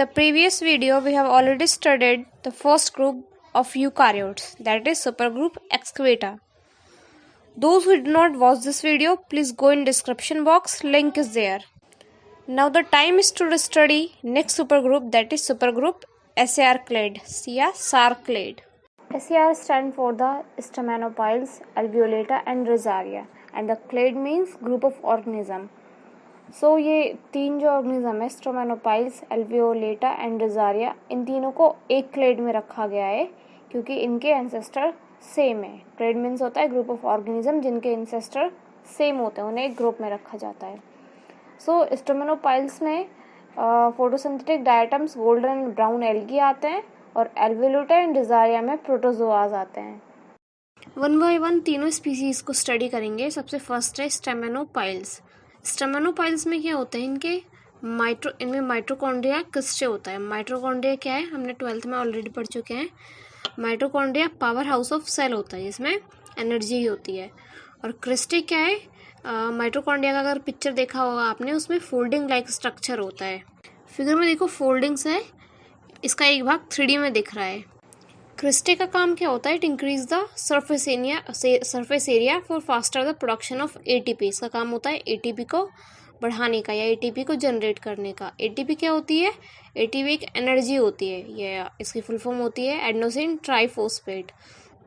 the previous video, we have already studied the first group of eukaryotes, that is supergroup Excavata. Those who did not watch this video, please go in description box, link is there. Now the time is to study next supergroup, that is supergroup Sarclade, या Sarclade. SAR stand for the Stamenopiles, Alveolata and Rosaria, and the clade means group of organism. So ये तीन जो organism है स्ट्रोमेनोपाइल्स, एल्वियोलेटा and रोजारिया, इन तीनों को एक clade में रखा गया है क्योंकि इनके एंसेस्टर सेम है. क्लेड मीन्स होता है ग्रुप ऑफ ऑर्गेनिज्म जिनके एंसेस्टर सेम होते हैं, उन्हें एक ग्रुप में रखा जाता है. सो स्ट्रोमेनोपाइल्स में photosynthetic diatoms golden and brown algae आते हैं और एल्वियोलेटा एंड रोजारिया में प्रोटोजोआज आते हैं. वन बाय वन तीनों स्पीसीज को स्टडी करेंगे. सबसे फर्स्ट है स्टेमेनोपाइल्स. स्टेमेनोपाइल्स में क्या होता है, इनमें माइटोकॉन्ड्रिया क्रिस्टे होता है. माइटोकॉन्ड्रिया क्या है, हमने 12th में ऑलरेडी पढ़ चुके हैं. Mitochondria power house of cell होता है जिसमें एनर्जी होती है. और क्रिस्टे क्या है, माइटोकॉन्ड्रिया का अगर पिक्चर देखा होगा आपने, उसमें फोल्डिंग लाइक स्ट्रक्चर होता है. फिगर में देखो फोल्डिंग्स है, इसका एक भाग 3D में दिख रहा है. क्रिस्टे का काम क्या होता है, it increase the surface area for faster the production of ATP. इसका काम होता है एटीपी को बढ़ाने का या एटीपी को जनरेट करने का. एटीपी क्या होती है, एटीपी एक एनर्जी होती है. ये इसकी फुल फॉर्म होती है एडेनोसिन ट्राइफॉस्फेट,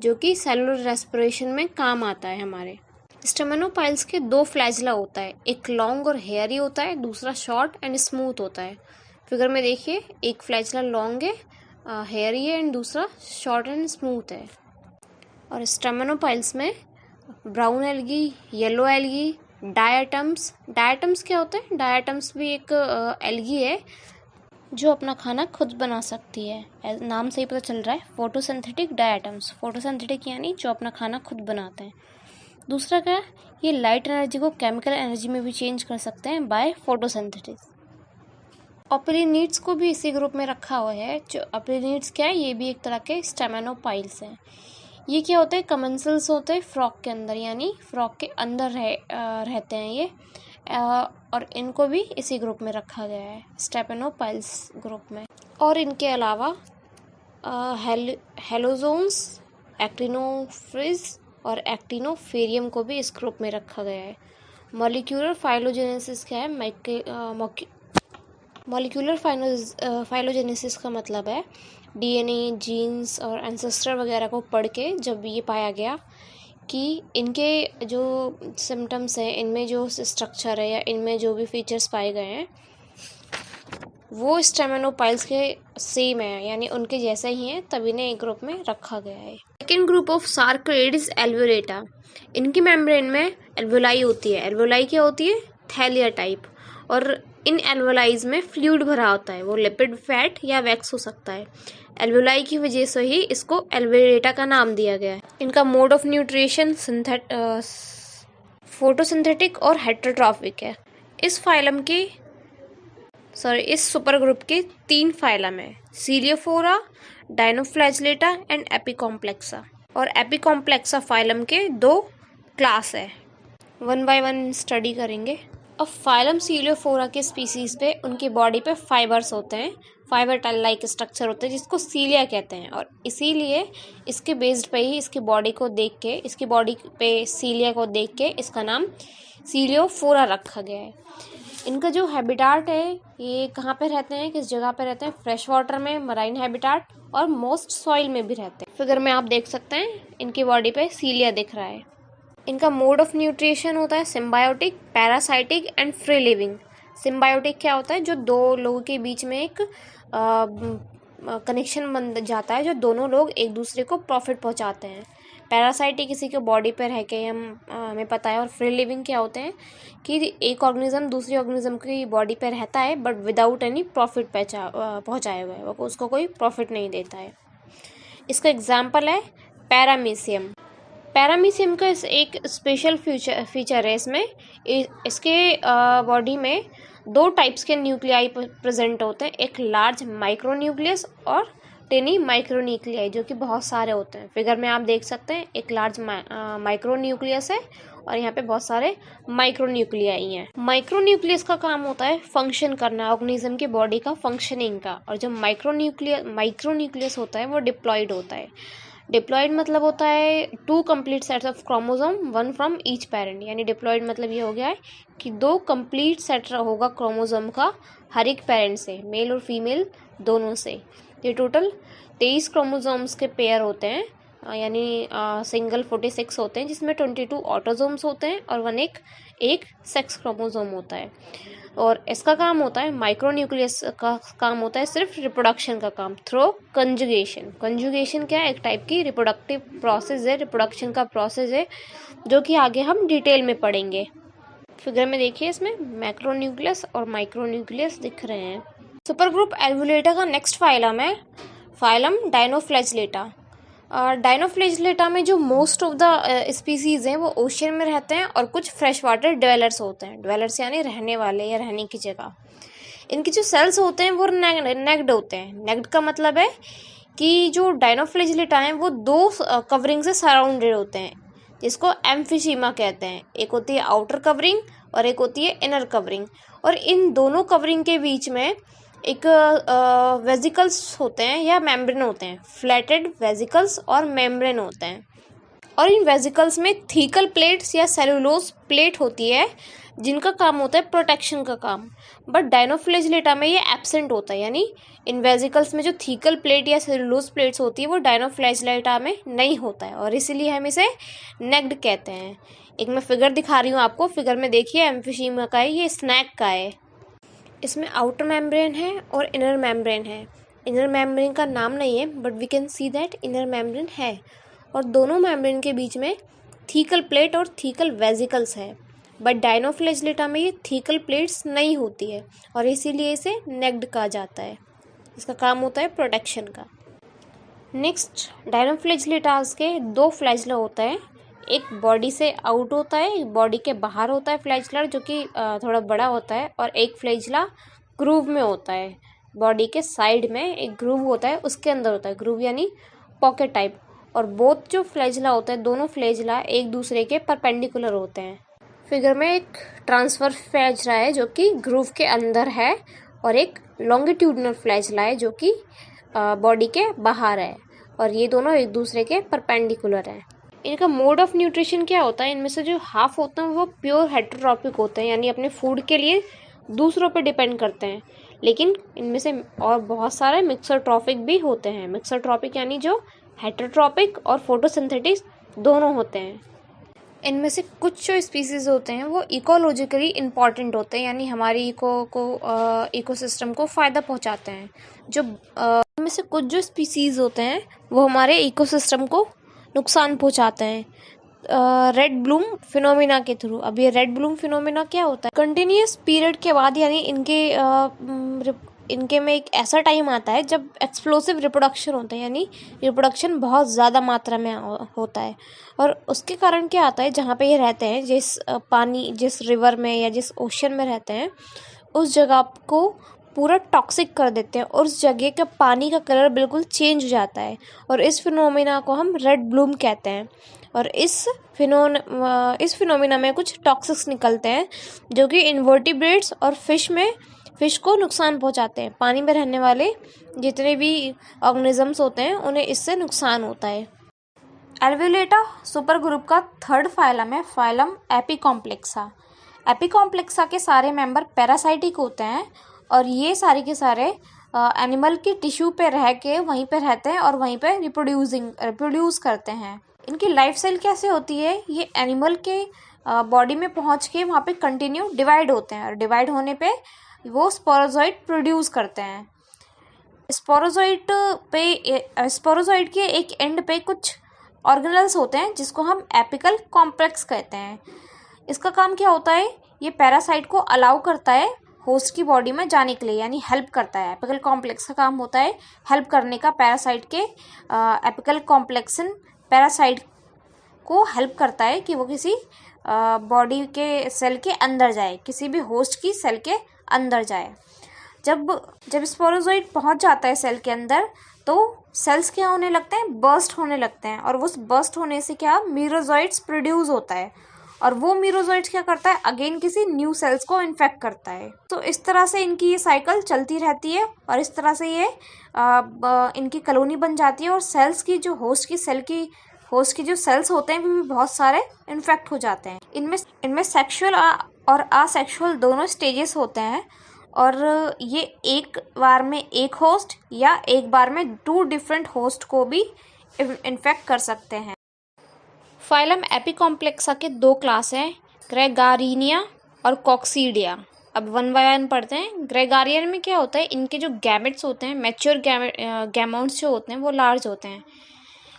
जो कि सेलुलर रेस्पिरेशन में काम आता है हमारे. स्टेमेनोपाइल्स के 2 फ्लैजला होता है, एक लॉन्ग और हेयरी होता है, दूसरा शॉर्ट एंड स्मूथ होता है. फिगर में देखिए, एक फ्लैजला लॉन्ग है, हेयरी है, एंड दूसरा शॉर्ट एंड स्मूथ है. और स्टेमेनोपाइल्स में brown algae, yellow algae, diatoms क्या होता है, डायटम्स भी एक एल्गी है जो अपना खाना खुद बना सकती है. नाम से ही पता चल रहा है, फोटोसिंथेटिक डायटम्स. फोटोसिंथेटिक यानी जो अपना खाना खुद बनाते हैं. दूसरा क्या, ये लाइट एनर्जी को केमिकल एनर्जी में भी चेंज कर सकते हैं बाय फोटोसिंथेसिस. ऑपरीनीड्स को भी इसी ग्रुप में रखा हुआ है. जो ऑपरीनीड्स क्या है, ये भी एक तरह के स्टेमेनोपाइल्स हैं. ये क्या होते हैं, कमेंसल्स होते हैं फ्रॉक के अंदर, यानी फ्रॉक के अंदर रहते हैं ये. और इनको भी इसी ग्रुप में रखा गया है, स्टेमेनोपाइल्स ग्रुप में. और इनके अलावा हेलोजोन्स, एक्टिनोफ्रिज और एक्टिनोफेरियम को भी इस ग्रुप में रखा गया है. मॉलिक्यूलर फाइलोजेनेसिस क्या है, मॉलिक्यूलर फाइलोजेनेसिस का मतलब है डीएनए, जीन्स और एंसेस्टर वगैरह को पढ़ के जब ये पाया गया कि इनके जो सिम्टम्स हैं, इनमें जो स्ट्रक्चर है या इनमें जो भी फीचर्स पाए गए हैं वो स्टेमेनोपाइल्स के सेम है, यानी उनके जैसे ही हैं, तभी इन्हें एक ग्रुप में रखा गया है. Second group of SAR clade is Alveolata. इनकी मेम्ब्रेन में एल्वियोलाई होती है. एल्वियोलाई क्या होती है, थैलिया टाइप. और इन एल्वियोलाइज में फ्लूइड भरा होता है, वो लिपिड, फैट या वैक्स हो सकता है. एल्वियोलाई की वजह से ही इसको एल्वियोलेटा का नाम दिया गया है. इनका मोड ऑफ न्यूट्रिशन फोटोसिंथेटिक और हेटेरोट्रॉफिक है. इस सुपर ग्रुप के 3 फाइलम है, सीलियोफोरा, डायनोफ्लैजिलेटा एंड एपिकॉम्प्लेक्सा. और एपिकॉम्प्लेक्सा फाइलम के 2 क्लास है. वन बाय वन स्टडी करेंगे. अब फाइलम सीलियोफोरा के स्पीसीज पे उनकी बॉडी पे फाइबर्स होते हैं, फाइबर टाइल लाइक स्ट्रक्चर होते हैं जिसको सीलिया कहते हैं. और इसीलिए इसके बेस्ड पे ही इसकी बॉडी पे सीलिया को देख के इसका नाम सीलियोफोरा रखा गया है. इनका जो हैबिटाट है, ये कहाँ पे रहते हैं, किस जगह पे रहते हैं, फ्रेश वाटर में, मराइन हैबिटाट और मोस्ट सॉइल में भी रहते हैं. फिगर में आप देख सकते हैं इनकी बॉडी पे सीलिया दिख रहा है. इनका मोड ऑफ न्यूट्रिशन होता है symbiotic, parasitic and free living. Symbiotic क्या होता है, जो 2 लोगों के बीच में एक कनेक्शन बन जाता है, जो दोनों लोग एक दूसरे को प्रॉफिट पहुंचाते हैं. पैरासाइटिक किसी के बॉडी पर रह के हमें पता है. और फ्री लिविंग क्या होते हैं कि एक ऑर्गेनिज्म दूसरी ऑर्गेनिज्म की बॉडी पर रहता है बट विदाउट एनी प्रॉफिट पहुँचाए हुए, उसको कोई प्रॉफिट नहीं देता है. इसका एग्जाम्पल है पैरामीशियम. पैरामीशियम का एक स्पेशल फीचर है इसमें. इसके बॉडी में 2 टाइप्स के न्यूक्लियाई प्रेजेंट होते हैं, एक लार्ज माइक्रो न्यूक्लियस और टेनी माइक्रोन्यूक्लियाई, जो कि बहुत सारे होते हैं। फिगर में आप देख सकते हैं एक लार्ज माइक्रोन्यूक्लियस है और यहाँ पे बहुत सारे माइक्रोन्यूक्लियाई हैं। माइक्रोन्यूक्लियस का काम होता है फंक्शन करना, ऑर्गेनिज्म की बॉडी का फंक्शनिंग का। और जो माइक्रोन्यूक्लियस होता है वो डिप्लॉइड होता है। डिप्लॉइड मतलब होता है 2 complete sets of chromosome 1 from each parent. यानी डिप्लॉइड मतलब ये हो गया है कि 2 कंप्लीट सेट होगा क्रोमोसोम का हर एक पेरेंट से, मेल और फीमेल दोनों से। ये टोटल 23 क्रोमोसोम्स के पेयर होते हैं, यानी सिंगल 46 होते हैं, जिसमें 22 ऑटोसोम्स होते हैं और एक सेक्स क्रोमोसोम होता है। और इसका काम होता है, माइक्रोन्यूक्लियस का काम होता है सिर्फ रिप्रोडक्शन का काम थ्रू कंजुगेशन। कंजुगेशन क्या है? एक टाइप की रिप्रोडक्टिव प्रोसेस है, रिप्रोडक्शन का प्रोसेस है, जो कि आगे हम डिटेल में पढ़ेंगे। फिगर में देखिए, इसमें मैक्रोन्यूक्लियस और माइक्रोन्यूक्लियस दिख रहे हैं। सुपर ग्रुप एल्वुलेटा का नेक्स्ट फाइलम है फाइलम डायनोफ्लैजिलेटा। डायनोफ्लैजिलेटा में जो मोस्ट ऑफ द स्पीसीज हैं वो ओशियन में रहते हैं और कुछ फ्रेश वाटर ड्वेलर्स होते हैं। ड्वेलर्स यानी रहने वाले या रहने की जगह। इनके जो सेल्स होते हैं वो नेक्ड होते हैं। नेक्ड का मतलब है कि जो डायनोफ्लैजिलेटा हैं वो 2 कवरिंग से सराउंडेड होते हैं, जिसको एम्फिशीमा कहते हैं। एक होती है आउटर कवरिंग और एक होती है इनर कवरिंग। और इन दोनों कवरिंग के बीच में एक वेजिकल्स होते हैं या मेम्ब्रेन होते हैं। फ्लैटेड वेजिकल्स और मेम्ब्रेन होते हैं। और इन वेजिकल्स में थीकल प्लेट्स या सेलुलोज प्लेट होती है, जिनका काम होता है प्रोटेक्शन का काम। बट डायनोफ्लैजिलेटा में ये एब्सेंट होता है, यानी इन वेजिकल्स में जो थीकल प्लेट या सेलुलोज प्लेट्स होती है वो डायनोफ्लैजिलेटा में नहीं होता है, और इसीलिए हम इसे नेक्ड कहते हैं। एक मैं फिगर दिखा रही हूँ आपको। फिगर में देखिए, एम्फिशीमा का है, ये स्नैक का है। इसमें आउटर मेम्ब्रेन है और इनर मेम्ब्रेन है। इनर मेम्ब्रेन का नाम नहीं है, but we can see that inner membrane है। और दोनों मेम्ब्रेन के बीच में थीकल प्लेट और थीकल वेजिकल्स है। बट डायनोफ्लैजिलेटा में ये थीकल प्लेट्स नहीं होती है, और इसीलिए इसे नेक्ड कहा जाता है। इसका काम होता है प्रोटेक्शन का। नेक्स्ट, डायनोफ्लैजिलेटास के 2 फ्लैजिला होता है। एक बॉडी से आउट होता है, एक बॉडी के बाहर होता है फ्लैजिला, जो कि थोड़ा बड़ा होता है। और एक फ्लैजिला ग्रूव में होता है, बॉडी के साइड में एक ग्रूव होता है, उसके अंदर होता है। ग्रूव यानी पॉकेट टाइप। और बोथ जो फ्लैजिला होता है, दोनों फ्लैजिला एक दूसरे के परपेंडिकुलर होते हैं। फिगर में एक ट्रांसफर फ्लैजिला है जो कि ग्रूव के अंदर है, और एक लॉन्गिट्यूडनल फ्लैजिला है जो कि बॉडी के बाहर है, और ये दोनों एक दूसरे के परपेंडिकुलर हैं। इनका मोड ऑफ न्यूट्रिशन क्या होता है? इनमें से जो हाफ होते हैं वो प्योर हेटेरोट्रॉपिक होते हैं, यानी अपने फूड के लिए दूसरों पे डिपेंड करते हैं। लेकिन इनमें से और बहुत सारे मिक्सरट्रॉपिक भी होते हैं। मिक्सरट्रॉपिक यानी जो हेटेरोट्रॉपिक और फोटोसिंथेटिक दोनों होते हैं। इनमें से कुछ जो स्पीसीज होते हैं वो इकोलॉजिकली इम्पॉर्टेंट होते हैं, यानी हमारी इकोसिस्टम को फ़ायदा पहुंचाते हैं। जो इनमें से कुछ जो स्पीसीज होते हैं वो हमारे इकोसिस्टम को नुकसान पहुंचाते हैं रेड ब्लूम फिनोमिना के थ्रू। अब ये रेड ब्लूम फिनोमिना क्या होता है? कंटिन्यूस पीरियड के बाद, यानी इनके में एक ऐसा टाइम आता है जब एक्सप्लोसिव रिप्रोडक्शन होता है, यानी रिप्रोडक्शन बहुत ज़्यादा मात्रा में होता है। और उसके कारण क्या आता है, जहाँ पे ये रहते हैं, जिस रिवर में या जिस ओशन में रहते हैं, उस जगह को पूरा टॉक्सिक कर देते हैं, और उस जगह का पानी का कलर बिल्कुल चेंज हो जाता है, और इस फिनोमिना को हम रेड ब्लूम कहते हैं। और इस फिनोमिना में कुछ टॉक्सिक्स निकलते हैं जो कि इनवर्टिब्रेट्स और फिश को नुकसान पहुंचाते हैं। पानी में रहने वाले जितने भी ऑर्गेनिजम्स होते हैं उन्हें इससे नुकसान होता है। एल्वुलेटा सुपर ग्रुप का 3rd फाइलम है, फाइलम एपिकॉम्प्लेक्सा। एपिकॉम्प्लेक्सा के सारे मेंबर पैरासाइटिक होते हैं, और ये सारे के सारे एनिमल के टिश्यू पे रह के वहीं पे रहते हैं और वहीं पे रिप्रोड्यूस करते हैं। इनकी लाइफ साइकिल कैसे होती है? ये एनिमल के बॉडी में पहुंच के वहाँ पे कंटिन्यू डिवाइड होते हैं, और डिवाइड होने पे वो स्पोरोजोइट प्रोड्यूस करते हैं। स्पोरोजोइट के एक एंड पे कुछ ऑर्गेनेल्स होते हैं जिसको हम एपिकल कॉम्प्लेक्स कहते हैं। इसका काम क्या होता है? ये पैरासाइट को अलाउ करता है होस्ट की बॉडी में जाने के लिए, यानी हेल्प करता है। एपिकल कॉम्प्लेक्स का काम होता है हेल्प करने का। पैरासाइट के एपिकल कॉम्प्लेक्सन पैरासाइट को हेल्प करता है कि वो किसी बॉडी के सेल के अंदर जाए, किसी भी होस्ट की सेल के अंदर जाए। जब स्पोरोजोइट पहुंच जाता है सेल के अंदर तो सेल्स क्या होने लगते हैं, बर्स्ट होने लगते हैं, और उस बर्स्ट होने से क्या मीरोजोइट्स प्रोड्यूस होता है, और वो मीरोजोइट्स क्या करता है, अगेन किसी न्यू सेल्स को इन्फेक्ट करता है। तो इस तरह से इनकी ये साइकिल चलती रहती है और इस तरह से ये इनकी कॉलोनी बन जाती है, और सेल्स की जो होस्ट की जो सेल्स होते हैं वो भी बहुत सारे इन्फेक्ट हो जाते हैं। इनमें सेक्सुअल और असेक्सुअल दोनों स्टेजेस होते हैं, और ये एक बार में एक होस्ट या एक बार में 2 डिफरेंट होस्ट को भी इन्फेक्ट कर सकते हैं। फाइलम एपिकॉम्प्लेक्सा के 2 क्लास हैं, ग्रेगारिनिया और कॉक्सीडिया। अब 1 बाय 1 पढ़ते हैं। ग्रेगारियन में क्या होता है, इनके जो गैमेट्स होते हैं, मैच्योर गैमेट्स जो होते हैं वो लार्ज होते हैं।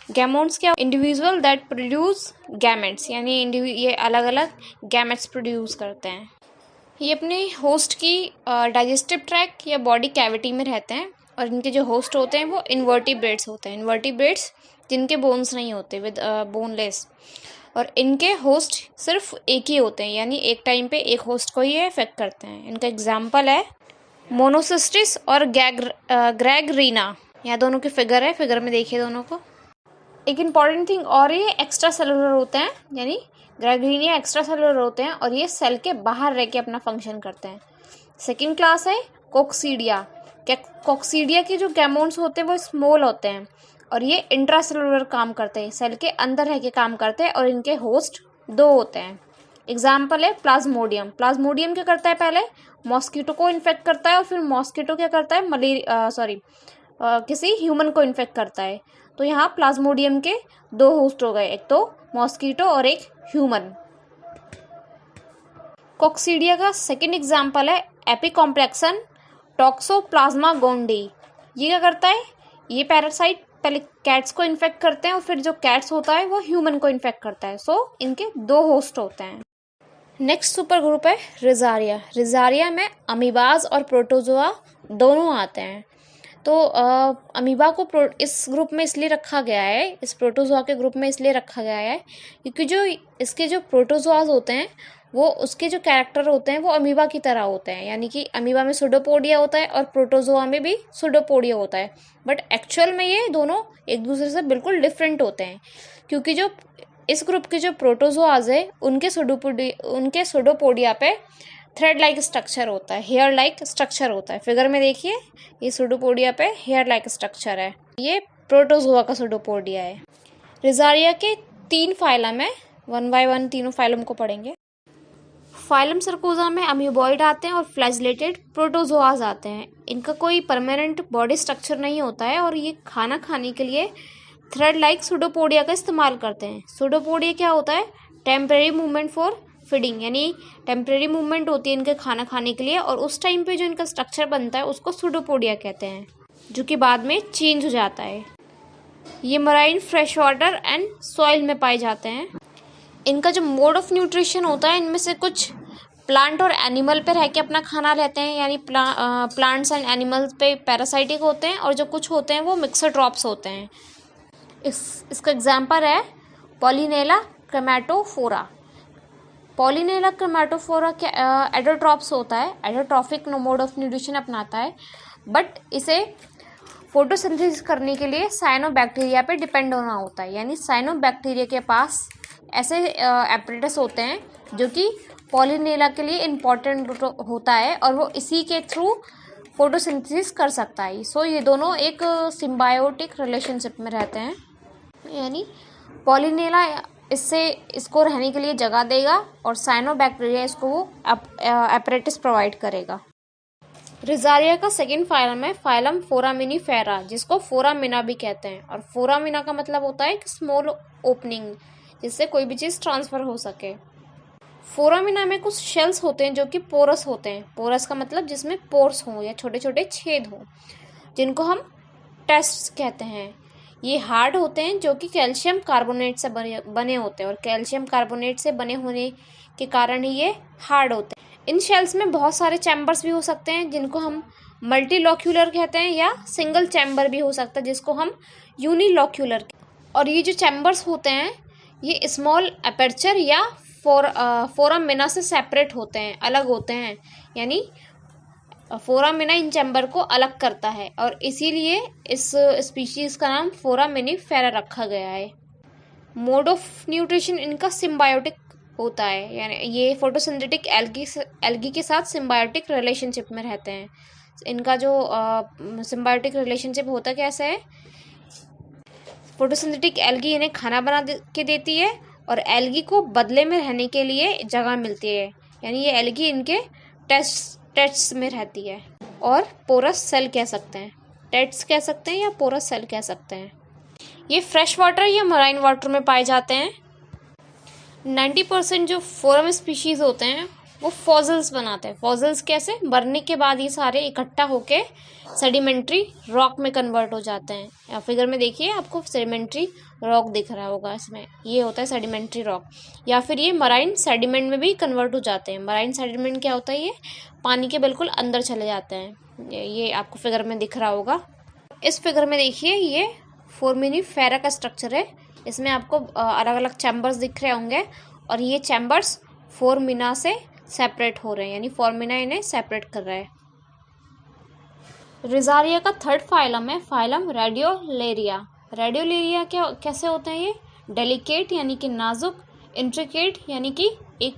गैमेट्स क्या, इंडिविजुअल दैट प्रोड्यूस गैमेट्स, यानी ये अलग अलग गैमेट्स प्रोड्यूस करते हैं। ये अपने होस्ट की डाइजेस्टिव ट्रैक्ट या बॉडी कैविटी में रहते हैं, और इनके जो होस्ट होते हैं वो इन्वर्टिब्रेट्स होते हैं। इन्वर्टिब्रेट्स जिनके बोन्स नहीं होते, विद बोनलेस, और इनके होस्ट सिर्फ एक ही होते हैं, यानी एक टाइम पे एक होस्ट को ही इफेक्ट करते हैं। इनका एग्जाम्पल है मोनोसिस्टिस और ग्रेगरीना। यहाँ दोनों के फिगर है, फिगर में देखिए दोनों को। एक इम्पॉर्टेंट थिंग और, ये एक्स्ट्रा सेलुलर होते हैं, यानी ग्रेगरीनिया एक्स्ट्रा सेलुलर होते हैं और ये सेल के बाहर रह के अपना फंक्शन करते हैं। सेकेंड क्लास है कॉक्सीडिया। कॉक्सीडिया के जो गैमेट्स होते हैं वो स्मॉल होते हैं और ये इंट्रासेलुलर काम करते हैं, सेल के अंदर रह के काम करते हैं, और इनके होस्ट 2 होते हैं। एग्जाम्पल है प्लाज्मोडियम। प्लाज्मोडियम क्या करता है, पहले मॉस्किटो को इन्फेक्ट करता है और फिर मॉस्किटो क्या करता है, किसी ह्यूमन को इन्फेक्ट करता है। तो यहाँ प्लाज्मोडियम के 2 होस्ट हो गए, एक तो मॉस्किटो और एक ह्यूमन। कॉक्सीडिया का सेकेंड एग्जाम्पल है एपिकॉम्प्लेक्सन टॉक्सोप्लाज्मा गोंडी। ये क्या करता है, ये पैरासाइट पहले कैट्स को इन्फेक्ट करते हैं और फिर जो कैट्स होता है वो ह्यूमन को इन्फेक्ट करता है। सो इनके 2 होस्ट होते हैं। नेक्स्ट सुपर ग्रुप है रिजारिया। रिजारिया में अमीबाज और प्रोटोजोआ दोनों आते हैं। तो अमीबा को इस ग्रुप में इसलिए रखा गया है, इस प्रोटोजोआ के ग्रुप में इसलिए रखा गया है क्योंकि जो इसके जो प्रोटोजोआज होते हैं वो उसके जो कैरेक्टर होते हैं वो अमीबा की तरह होते हैं, यानी कि अमीबा में सुडोपोडिया होता है और प्रोटोजोआ में भी सुडोपोडिया होता है, बट एक्चुअल में ये दोनों एक दूसरे से बिल्कुल डिफरेंट होते हैं, क्योंकि जो इस ग्रुप के जो प्रोटोजोआज है उनके सुडोपोडिया पे थ्रेड लाइक स्ट्रक्चर होता है, हेयर लाइक स्ट्रक्चर होता है। फिगर में देखिए, ये सुडोपोडिया पे हेयर लाइक स्ट्रक्चर है, ये प्रोटोजोआ का सुडोपोडिया है। रिजारिया के 3 फाइलम है, 1 बाय 1 तीनों फाइलम को पढ़ेंगे। फाइलम सर्कोजा में अमीबॉइड आते हैं और फ्लैजिलेटेड प्रोटोजोआज आते हैं। इनका कोई परमानेंट बॉडी स्ट्रक्चर नहीं होता है और ये खाना खाने के लिए थ्रेड लाइक सुडोपोडिया का इस्तेमाल करते हैं। सुडोपोडिया क्या होता है, टेम्परेरी मूवमेंट फॉर फीडिंग, यानी टेम्परेरी मूवमेंट होती है इनके खाना खाने के लिए, और उस टाइम पे जो इनका स्ट्रक्चर बनता है उसको सुडोपोडिया कहते हैं, जो कि बाद में चेंज हो जाता है। ये marine, fresh water and soil में पाए जाते हैं। इनका जो मोड ऑफ न्यूट्रिशन होता है, इनमें से कुछ प्लांट और एनिमल पे रह के अपना खाना लेते हैं, यानी प्लांट्स एंड एनिमल्स पे पैरासाइटिक होते हैं, और जो कुछ होते हैं वो मिक्सोट्रॉप्स होते हैं। इसका एग्जाम्पल है पॉलिनेला क्रेमेटोफोरा। पॉलिनेला क्रेमेटोफोरा क्या एडोट्रॉप्स होता है, एडोट्रॉफिक मोड ऑफ न्यूट्रिशन अपनाता है, बट इसे फोटोसिंथेसिस करने के लिए साइनोबैक्टीरिया पे डिपेंड होना होता है, यानी साइनोबैक्टीरिया के पास ऐसे एपरेटस होते हैं जो कि पॉलिनेला के लिए इम्पॉर्टेंट होता है और वो इसी के थ्रू फोटोसिंथेसिस कर सकता है। सो ये दोनों एक सिम्बायोटिक रिलेशनशिप में रहते हैं, यानी पॉलिनेला इसको रहने के लिए जगह देगा और साइनोबैक्टीरिया इसको वो एपरेटस प्रोवाइड करेगा। रिजारिया का सेकेंड फाइलम है फाइलम फोरामिनीफेरा, जिसको फोरामिना भी कहते हैं, और फोरामिना का मतलब होता है कि स्मॉल ओपनिंग, जिससे कोई भी चीज़ ट्रांसफ़र हो सके। फोरामिना में कुछ शेल्स होते हैं जो कि पोरस होते हैं। पोरस का मतलब जिसमें पोर्स हों या छोटे छोटे छेद हों, जिनको हम टेस्ट्स कहते हैं। ये हार्ड होते हैं जो कि कैल्शियम कार्बोनेट से बने होते हैं, और कैल्शियम कार्बोनेट से बने होने के कारण ही ये हार्ड होते हैं। इन शेल्स में बहुत सारे चैम्बर्स भी हो सकते हैं जिनको हम मल्टीलॉक्यूलर कहते हैं, या सिंगल चैम्बर भी हो सकता है जिसको हम यूनिलॉक्यूलर। और ये जो चैम्बर्स होते हैं ये स्मॉल अपर्चर या फोरामिना से सेपरेट होते हैं, अलग होते हैं, यानी फोरामिना इन चैम्बर को अलग करता है और इसीलिए इस स्पीशीज का नाम फोरामिनीफेरा रखा गया है। मोड ऑफ न्यूट्रिशन इनका सिम्बायोटिक होता है, यानी ये फोटोसिंथेटिक एल्गी के साथ सिम्बायोटिक रिलेशनशिप में रहते हैं। इनका जो सिम्बायोटिक रिलेशनशिप होता कैसा है, फोटोसिंथेटिक एल्गी इन्हें खाना बना के देती है और एल्गी को बदले में रहने के लिए जगह मिलती है, यानी ये एल्गी इनके टेस्ट्स में रहती है। और पोरस सेल कह सकते हैं, टेस्ट्स कह सकते हैं या पोरस सेल कह सकते हैं। ये फ्रेश वाटर या मराइन वाटर में पाए जाते हैं। 90% जो फोरम स्पीशीज होते हैं वो फॉसिल्स बनाते हैं। फॉसिल्स कैसे, मरने के बाद ये सारे इकट्ठा होके सेडिमेंट्री रॉक में कन्वर्ट हो जाते हैं। या फिगर में देखिए आपको सेडिमेंट्री रॉक दिख रहा होगा, इसमें ये होता है सेडिमेंट्री रॉक। या फिर ये मराइन सेडिमेंट में भी कन्वर्ट हो जाते हैं। मराइन सेडिमेंट क्या होता है, ये पानी के बिल्कुल अंदर चले जाते हैं। ये आपको फिगर में दिख रहा होगा। इस फिगर में देखिए ये फोरामिनीफेरा का स्ट्रक्चर है। इसमें आपको अलग अलग चैम्बर्स दिख रहे होंगे और ये चैम्बर्स फोरामिना से सेपरेट हो रहे हैं, यानी फोरामिना इन्हें सेपरेट कर रहा है। रिजारिया का थर्ड फाइलम है फाइलम रेडियोलेरिया। रेडियोलेरिया कैसे होते हैं, ये डेलिकेट यानी कि नाजुक, इंट्रिकेट यानी कि एक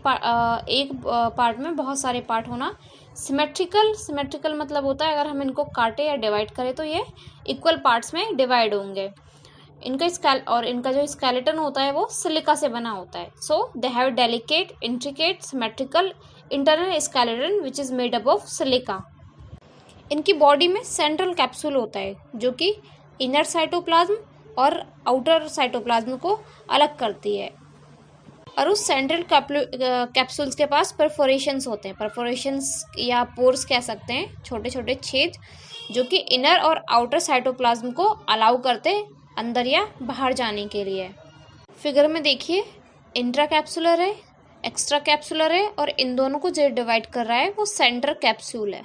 पार्ट में बहुत सारे पार्ट होना, सिमेट्रिकल मतलब होता है अगर हम इनको काटे या डिवाइड करें तो ये इक्वल पार्ट्स में डिवाइड होंगे। इनका जो स्केलेटन होता है वो सिलिका से बना होता है। So they have delicate, intricate, symmetrical internal skeleton which is made up of silica. इनकी बॉडी में सेंट्रल कैप्सूल होता है जो कि इनर साइटोप्लाज्म और आउटर साइटोप्लाज्म को अलग करती है। और उस सेंट्रल कैप्सूल्स के पास परफोरेशंस होते हैं। परफोरेशंस या पोर्स कह सकते हैं, छोटे छोटे छेद जो कि इनर और आउटर साइटोप्लाज्म को अलाउ करते हैं अंदर या बाहर जाने के लिए। फिगर में देखिए इंट्रा कैप्सुलर है, एक्स्ट्रा कैप्सुलर है और इन दोनों को जो डिवाइड कर रहा है वो सेंटर कैप्सूल है।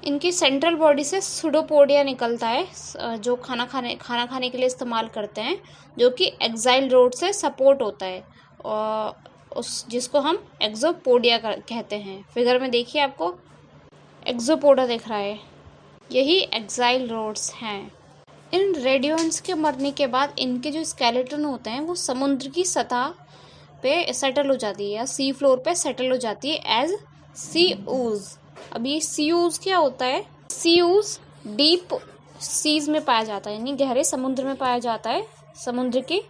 इनकी सेंट्रल बॉडी से सुडोपोडिया निकलता है जो खाना खाने के लिए इस्तेमाल करते हैं, जो कि एक्साइल रोड से सपोर्ट होता है और जिसको हम एक्सोपोडिया कहते हैं। फिगर में देखिए आपको एक्सोपोडा दिख रहा है, यही एक्साइल रोड्स हैं। इन रेडियोन्स के मरने के बाद इनके जो स्केलेटन होते हैं वो समुद्र की सतह पे सेटल हो जाती है या सी फ्लोर पे सेटल हो जाती है एज सी ooze। अब ये सी ooze क्या होता है, सी ooze डीप सीज में पाया जाता है, यानी गहरे समुद्र में पाया जाता है, समुद्र के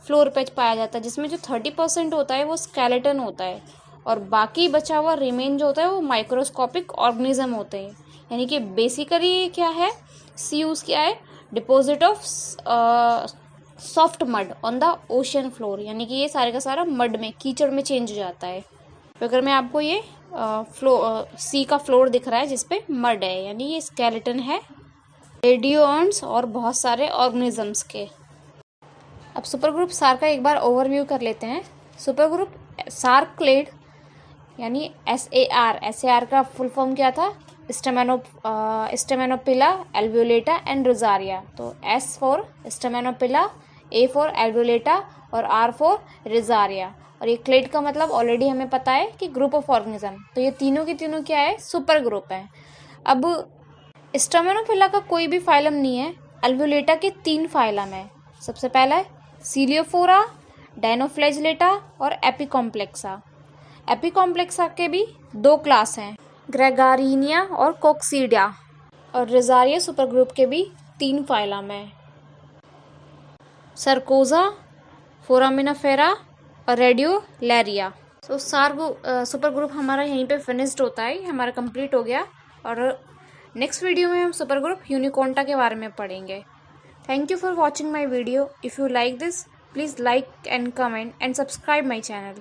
फ्लोर पे पाया जाता है, जिसमें जो 30% होता है वो स्केलेटन होता है और बाकी बचा हुआ रिमेन जो होता है वो माइक्रोस्कोपिक ऑर्गेनिज्म होते हैं। यानी कि बेसिकली क्या है, सी ooze क्या है, deposit of soft mud on the ocean floor, यानी कि ये सारे का सारा मड में, कीचड़ में चेंज हो जाता है। फिगर में आपको ये सी का फ्लोर दिख रहा है जिसपे मड है, यानी ये स्केलेटन है रेडियोन्स और बहुत सारे ऑर्गेनिजम्स के। अब सुपर ग्रुप सार का एक बार ओवरव्यू कर लेते हैं। सुपर ग्रुप सार्कलेड यानी SAR का फुल फॉर्म क्या था, स्टेमेनोपिला एल्वियोलेटा एंड रोजारिया। तो S फॉर स्टेमेनोपिला, A फॉर एल्वियोलेटा और R फॉर रोजारिया। और ये क्लेड का मतलब ऑलरेडी हमें पता है कि ग्रुप ऑफ ऑर्गेनिज्म। तो ये तीनों की तीनों क्या है, सुपर ग्रुप है। अब स्टेमेनोपिला का कोई भी फाइलम नहीं है, एल्वियोलेटा के 3 फाइलम है। सबसे पहला है सीलियोफोरा, डायनोफ्लैजिलेटा और एपिकॉम्प्लेक्सा। एपिकॉम्प्लेक्सा के भी 2 क्लास हैं, ग्रेगारिनिया और कोक्सीडिया। और रोजारिया सुपर ग्रुप के भी 3 फाइलम है, सर्कोजा, फोरामिनीफेरा और रेडियोलेरिया। तो सुपर ग्रुप हमारा यहीं पे फिनिश्ड होता है, हमारा कंप्लीट हो गया। और नेक्स्ट वीडियो में हम सुपर ग्रुप यूनिकोंटा के बारे में पढ़ेंगे। Thank you for watching my video. If you like this, please like and comment and subscribe my channel.